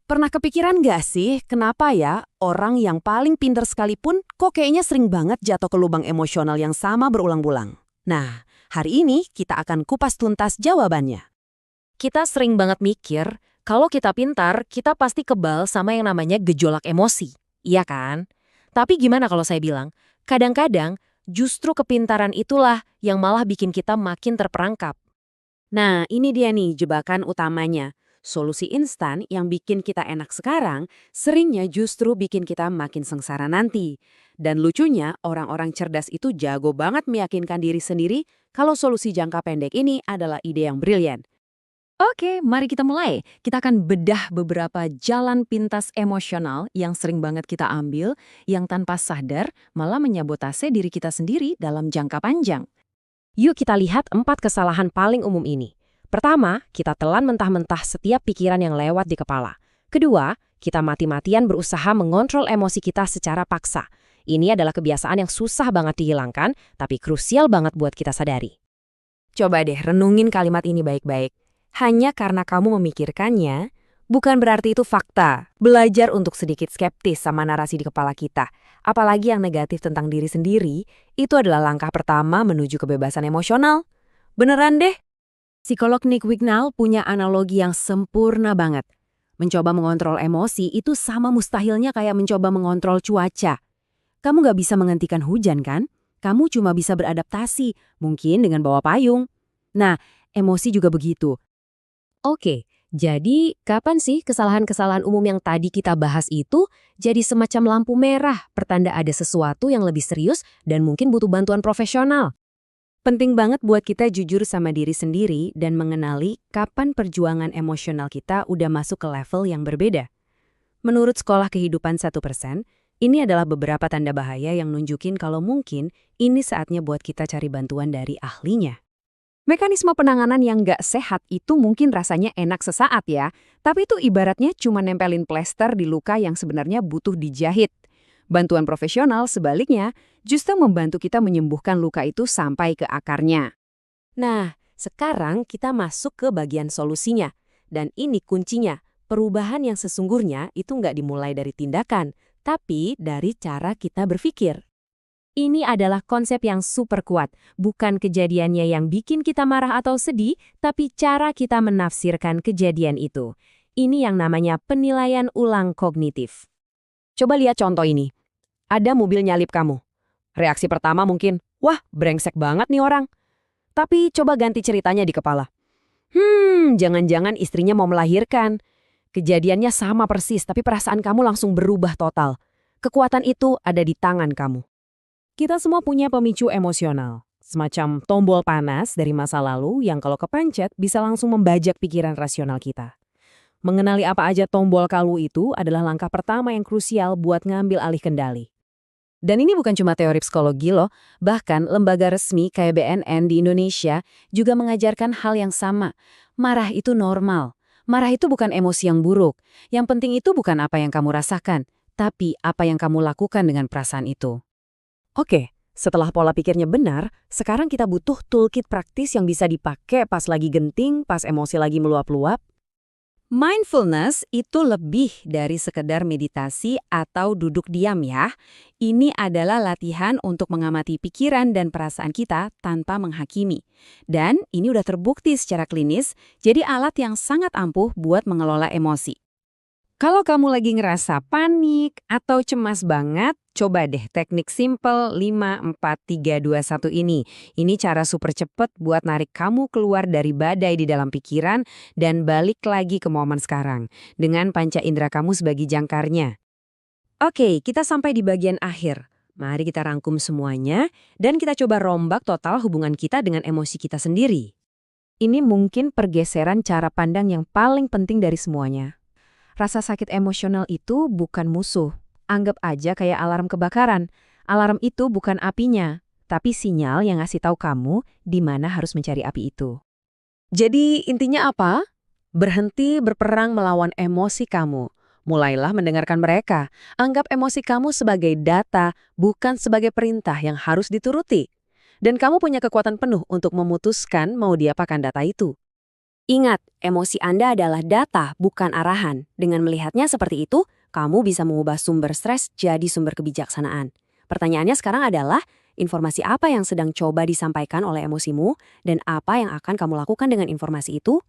Pernah kepikiran nggak sih, kenapa ya orang yang paling pinter sekalipun kok kayaknya sering banget jatuh ke lubang emosional yang sama berulang-ulang? Nah, hari ini kita akan kupas tuntas jawabannya. Kita sering banget mikir, kalau kita pintar, kita pasti kebal sama yang namanya gejolak emosi. Iya kan? Tapi gimana kalau saya bilang, kadang-kadang justru kepintaran itulah yang malah bikin kita makin terperangkap. Nah, ini dia nih jebakan utamanya. Solusi instan yang bikin kita enak sekarang, seringnya justru bikin kita makin sengsara nanti. Dan lucunya, orang-orang cerdas itu jago banget meyakinkan diri sendiri kalau solusi jangka pendek ini adalah ide yang brilian. Oke, mari kita mulai. Kita akan bedah beberapa jalan pintas emosional yang sering banget kita ambil, yang tanpa sadar malah menyabotase diri kita sendiri dalam jangka panjang. Yuk kita lihat 4 kesalahan paling umum ini. Pertama, kita telan mentah-mentah setiap pikiran yang lewat di kepala. Kedua, kita mati-matian berusaha mengontrol emosi kita secara paksa. Ini adalah kebiasaan yang susah banget dihilangkan, tapi krusial banget buat kita sadari. Coba deh renungin kalimat ini baik-baik. Hanya karena kamu memikirkannya, bukan berarti itu fakta. Belajar untuk sedikit skeptis sama narasi di kepala kita, apalagi yang negatif tentang diri sendiri, itu adalah langkah pertama menuju kebebasan emosional. Beneran deh. Psikolog Nick Wignall punya analogi yang sempurna banget. Mencoba mengontrol emosi itu sama mustahilnya kayak mencoba mengontrol cuaca. Kamu nggak bisa menghentikan hujan kan? Kamu cuma bisa beradaptasi, mungkin dengan bawa payung. Nah, emosi juga begitu. Oke, jadi kapan sih kesalahan-kesalahan umum yang tadi kita bahas itu jadi semacam lampu merah, pertanda ada sesuatu yang lebih serius dan mungkin butuh bantuan profesional? Penting banget buat kita jujur sama diri sendiri dan mengenali kapan perjuangan emosional kita udah masuk ke level yang berbeda. Menurut Sekolah Kehidupan 1%, ini adalah beberapa tanda bahaya yang nunjukin kalau mungkin ini saatnya buat kita cari bantuan dari ahlinya. Mekanisme penanganan yang nggak sehat itu mungkin rasanya enak sesaat ya, tapi itu ibaratnya cuma nempelin plester di luka yang sebenarnya butuh dijahit. Bantuan profesional sebaliknya justru membantu kita menyembuhkan luka itu sampai ke akarnya. Nah, sekarang kita masuk ke bagian solusinya. Dan ini kuncinya, perubahan yang sesungguhnya itu nggak dimulai dari tindakan, tapi dari cara kita berpikir. Ini adalah konsep yang super kuat, bukan kejadiannya yang bikin kita marah atau sedih, tapi cara kita menafsirkan kejadian itu. Ini yang namanya penilaian ulang kognitif. Coba lihat contoh ini. Ada mobil nyalip kamu. Reaksi pertama mungkin, wah brengsek banget nih orang. Tapi coba ganti ceritanya di kepala. Jangan-jangan istrinya mau melahirkan. Kejadiannya sama persis, tapi perasaan kamu langsung berubah total. Kekuatan itu ada di tangan kamu. Kita semua punya pemicu emosional, semacam tombol panas dari masa lalu yang kalau kepencet bisa langsung membajak pikiran rasional kita. Mengenali apa aja tombol kalbu itu adalah langkah pertama yang krusial buat ngambil alih kendali. Dan ini bukan cuma teori psikologi loh, bahkan lembaga resmi kayak BNN di Indonesia juga mengajarkan hal yang sama. Marah itu normal. Marah itu bukan emosi yang buruk. Yang penting itu bukan apa yang kamu rasakan, tapi apa yang kamu lakukan dengan perasaan itu. Oke, setelah pola pikirnya benar, sekarang kita butuh toolkit praktis yang bisa dipakai pas lagi genting, pas emosi lagi meluap-luap. Mindfulness itu lebih dari sekedar meditasi atau duduk diam ya. Ini adalah latihan untuk mengamati pikiran dan perasaan kita tanpa menghakimi. Dan ini udah terbukti secara klinis, jadi alat yang sangat ampuh buat mengelola emosi. Kalau kamu lagi ngerasa panik atau cemas banget, coba deh teknik simple 5-4-3-2-1 ini. Ini cara super cepet buat narik kamu keluar dari badai di dalam pikiran dan balik lagi ke momen sekarang, dengan panca indera kamu sebagai jangkarnya. Oke, kita sampai di bagian akhir. Mari kita rangkum semuanya dan kita coba rombak total hubungan kita dengan emosi kita sendiri. Ini mungkin pergeseran cara pandang yang paling penting dari semuanya. Rasa sakit emosional itu bukan musuh. Anggap aja kayak alarm kebakaran. Alarm itu bukan apinya, tapi sinyal yang ngasih tahu kamu di mana harus mencari api itu. Jadi intinya apa? Berhenti berperang melawan emosi kamu. Mulailah mendengarkan mereka. Anggap emosi kamu sebagai data, bukan sebagai perintah yang harus dituruti. Dan kamu punya kekuatan penuh untuk memutuskan mau diapakan data itu. Ingat, emosi Anda adalah data, bukan arahan. Dengan melihatnya seperti itu, kamu bisa mengubah sumber stres jadi sumber kebijaksanaan. Pertanyaannya sekarang adalah, informasi apa yang sedang coba disampaikan oleh emosimu, dan apa yang akan kamu lakukan dengan informasi itu?